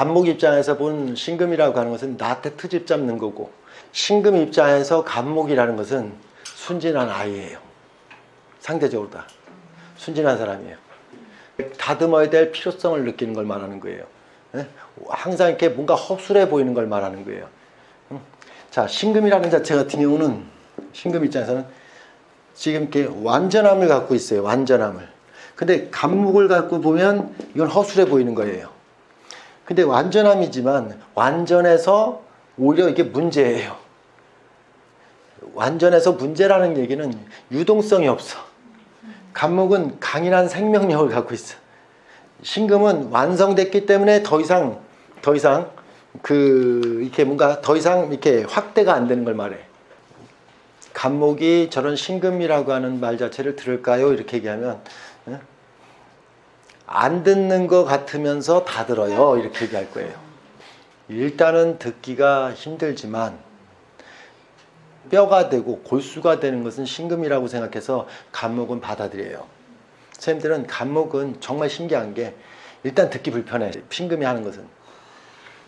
간목 입장에서 본 신금이라고 하는 것은 나한테 트집 잡는 거고, 신금 입장에서 간목이라는 것은 순진한 아이예요. 상대적으로 다 순진한 사람이에요. 다듬어야 될 필요성을 느끼는 걸 말하는 거예요. 항상 이렇게 뭔가 허술해 보이는 걸 말하는 거예요. 자, 신금이라는 자체 같은 경우는, 신금 입장에서는 지금 이렇게 완전함을 갖고 있어요. 완전함을. 근데 간목을 갖고 보면 이건 허술해 보이는 거예요. 근데 완전함이지만 완전해서 오히려 이게 문제예요. 완전해서 문제라는 얘기는 유동성이 없어. 간목은 강인한 생명력을 갖고 있어. 신금은 완성됐기 때문에 더 이상 이렇게 뭔가 더 이상 이렇게 확대가 안 되는 걸 말해. 간목이 저런 신금이라고 하는 말 자체를 들을까요? 이렇게 얘기하면 안 듣는 것 같으면서 다 들어요. 이렇게 얘기할 거예요. 일단은 듣기가 힘들지만 뼈가 되고 골수가 되는 것은 신금이라고 생각해서 간목은 받아들여요. 선생님들은 간목은 정말 신기한 게 일단 듣기 불편해. 신금이 하는 것은.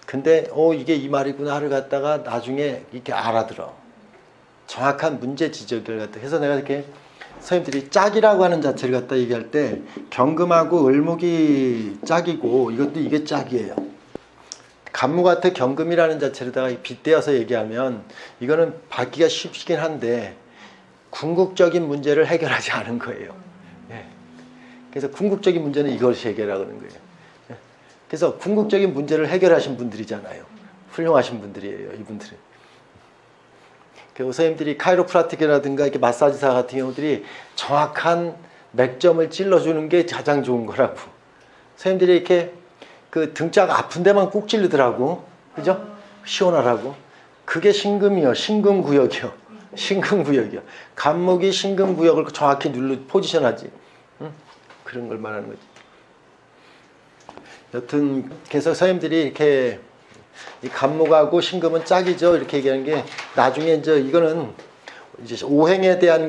근데 이게 이 말이구나를 갖다가 나중에 이렇게 알아들어. 정확한 문제 지적을 갖다 해서 내가 이렇게 선생님들이 짝이라고 하는 자체를 갖다 얘기할 때 경금하고 을목이 짝이고 이게 짝이에요. 간목한테 경금이라는 자체로다가 빗대어서 얘기하면 이거는 받기가 쉽긴 한데 궁극적인 문제를 해결하지 않은 거예요. 그래서 궁극적인 문제는 이것이 해결하는 거예요. 그래서 궁극적인 문제를 해결하신 분들이잖아요. 훌륭하신 분들이에요, 이분들은. 선생님들이 카이로프라틱이라든가 이렇게 마사지사 같은 경우들이 정확한 맥점을 찔러주는 게 가장 좋은 거라고. 선생님들이 이렇게 그 등짝 아픈 데만 꼭 찌르더라고. 그죠? 시원하라고. 그게 신금이요. 신금구역이요. 신금구역이요. 간목이 신금구역을 정확히 포지션하지. 그런 걸 말하는 거지. 여튼 그래서 선생님들이 이렇게 이 간목하고 신금은 짝이죠. 이렇게 얘기하는 게 나중에 이거는 이제 오행에 대한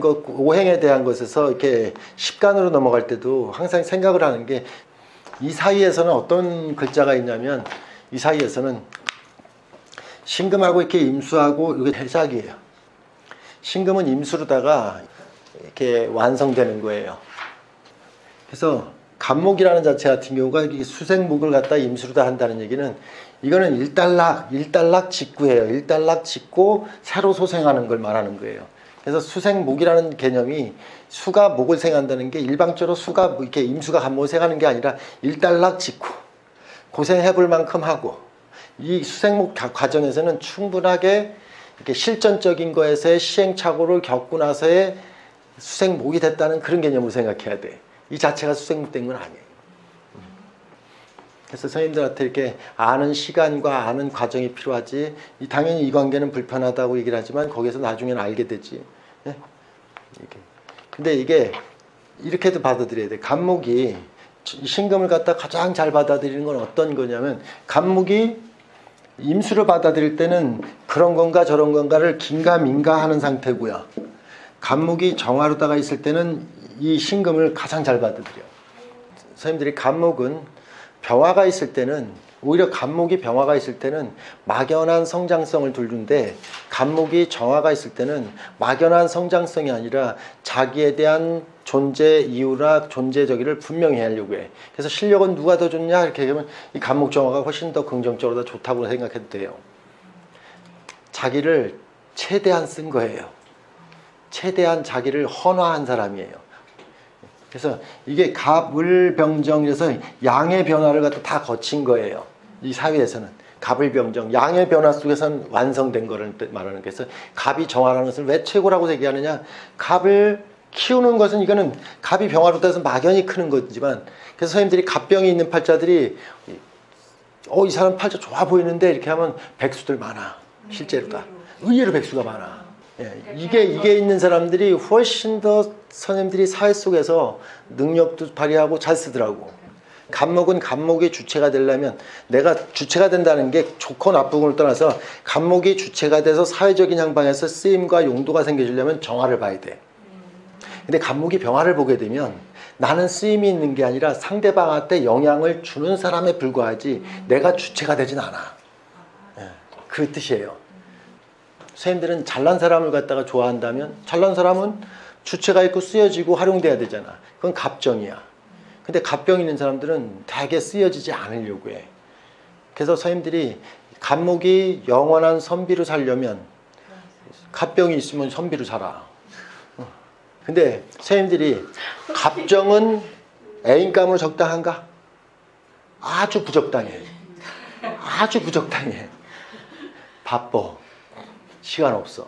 것에서 이렇게 십간으로 넘어갈 때도 항상 생각을 하는 게 이 사이에서는 어떤 글자가 있냐면 이 사이에서는 신금하고 이렇게 임수하고 이게 해작이에요. 신금은 임수로다가 이렇게 완성되는 거예요. 그래서 간목이라는 자체 같은 경우가 수생목을 갖다 임수로다 한다는 얘기는 이거는 일단락 직구예요. 일단락 직고 새로 소생하는 걸 말하는 거예요. 그래서 수생목이라는 개념이 수가 목을 생한다는 게 일방적으로 수가 이렇게 임수가 간목을 생하는 게 아니라 일단락 직고 고생해 볼 만큼 하고 이 수생목 과정에서는 충분하게 이렇게 실전적인 거에서의 시행착오를 겪고 나서의 수생목이 됐다는 그런 개념으로 생각해야 돼. 이 자체가 수생목된 건 아니에요. 그래서 선생님들한테 이렇게 아는 시간과 아는 과정이 필요하지, 당연히 이 관계는 불편하다고 얘기를 하지만 거기서 나중에는 알게 되지. 네? 근데 이게 이렇게도 받아들여야 돼. 간목이 신금을 갖다 가장 잘 받아들이는 건 어떤 거냐면 간목이 임수를 받아들일 때는 그런 건가 저런 건가를 긴가민가 하는 상태고요. 간목이 정화로다가 있을 때는 이 신금을 가장 잘 받아들여. 선생님들이 간목은 병화가 있을 때는 오히려 간목이 병화가 있을 때는 막연한 성장성을 두는데 간목이 정화가 있을 때는 막연한 성장성이 아니라 자기에 대한 존재 이유나 존재 저기를 분명히 하려고 해. 그래서 실력은 누가 더 좋냐 이렇게 얘기하면 이 간목 정화가 훨씬 더 긍정적으로 더 좋다고 생각해도 돼요. 자기를 최대한 쓴 거예요. 최대한 자기를 헌화한 사람이에요. 그래서 이게 갑을병정이라서 양의 변화를 갖다 다 거친 거예요. 이 사회에서는 갑을병정, 양의 변화 속에서는 완성된 거를 말하는 거예요. 그래서 갑이 정화라는 것을 왜 최고라고 얘기하느냐? 갑을 키우는 것은 이거는 갑이 병화로 돼서 막연히 크는 거지만, 그래서 선생님들이 갑병이 있는 팔자들이 이 사람 팔자 좋아 보이는데 이렇게 하면 백수들 많아. 실제로다. 의외로 백수가 많아. 이게 있는 사람들이 훨씬 더 선생님들이 사회 속에서 능력도 발휘하고 잘 쓰더라고. 간목은 간목이 주체가 되려면, 내가 주체가 된다는 게 좋고 나쁘고를 떠나서 간목이 주체가 돼서 사회적인 향방에서 쓰임과 용도가 생겨지려면 정화를 봐야 돼. 근데 간목이 병화를 보게 되면 나는 쓰임이 있는 게 아니라 상대방한테 영향을 주는 사람에 불과하지 내가 주체가 되진 않아. 예, 그 뜻이에요. 선생님들은 잘난 사람을 갖다가 좋아한다면 잘난 사람은 주체가 있고 쓰여지고 활용돼야 되잖아. 그건 갑정이야. 근데 갑병 있는 사람들은 되게 쓰여지지 않으려고 해. 그래서 선생님들이 갑목이 영원한 선비로 살려면 갑병이 있으면 선비로 살아. 근데 선생님들이 갑정은 애인감으로 적당한가? 아주 부적당해. 아주 부적당해. 바빠. 시간 없어.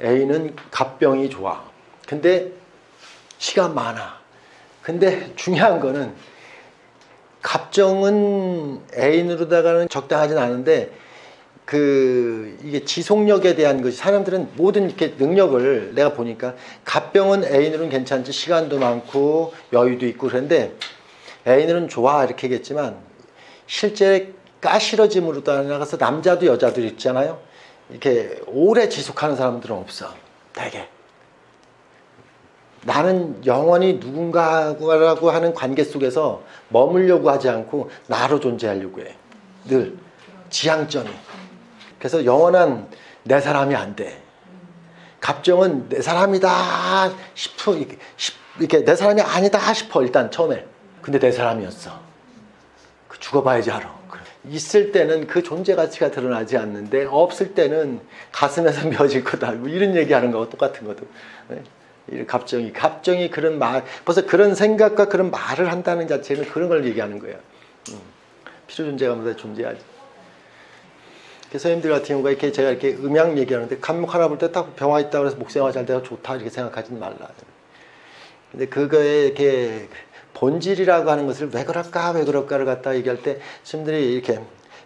애인은 갑병이 좋아. 근데 시간 많아. 근데 중요한 거는 갑정은 애인으로다가는 적당하진 않은데 이게 지속력에 대한 것이 사람들은 모든 이렇게 능력을 내가 보니까 갑병은 애인으로는 괜찮지 시간도 많고 여유도 있고 그런데 애인으로는 좋아 이렇게 하겠지만 실제 까실어짐으로 나가서 남자도 여자도 있잖아요. 이렇게 오래 지속하는 사람들은 없어. 되게 나는 영원히 누군가라고 하는 관계 속에서 머물려고 하지 않고 나로 존재하려고 해. 늘 지향점이. 그래서 영원한 내 사람이 안 돼. 갑정은 내 사람이다 싶어 이렇게 내 사람이 아니다 싶어 일단 처음에. 근데 내 사람이었어. 죽어봐야지 알아. 있을 때는 그 존재 가치가 드러나지 않는데 없을 때는 가슴에서 맺을 거다. 뭐 이런 얘기하는 거하고 똑같은 거도. 갑정이 그런 말, 벌써 그런 생각과 그런 말을 한다는 자체는 그런 걸 얘기하는 거예요. 필요 존재가 모두 존재하지. 그래서 선생님들 같은 경우가 이렇게 제가 이렇게 음양 얘기하는데 간목 하나 볼 때 딱 병화 있다고 해서 목생화 잘 돼서 좋다 이렇게 생각하지는 말라. 근데 그거에 이렇게 본질이라고 하는 것을 왜 그럴까를 갖다 얘기할 때 선생님들이 이렇게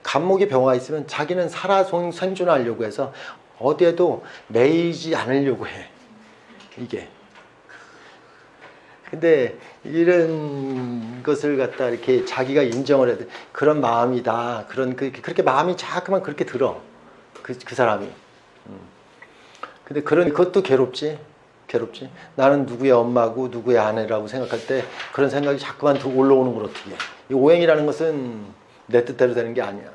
간목이 병화가 있으면 자기는 살아 생존하려고 해서 어디에도 매이지 않으려고 해. 이게. 근데 이런 것을 갖다 이렇게 자기가 인정을 해야 돼. 그런 마음이다. 그렇게 마음이 자꾸만 그렇게 들어. 그 사람이. 근데 그것도 괴롭지. 나는 누구의 엄마고 누구의 아내라고 생각할 때 그런 생각이 자꾸만 올라오는 걸 어떻게 해. 이 오행이라는 것은 내 뜻대로 되는 게 아니야.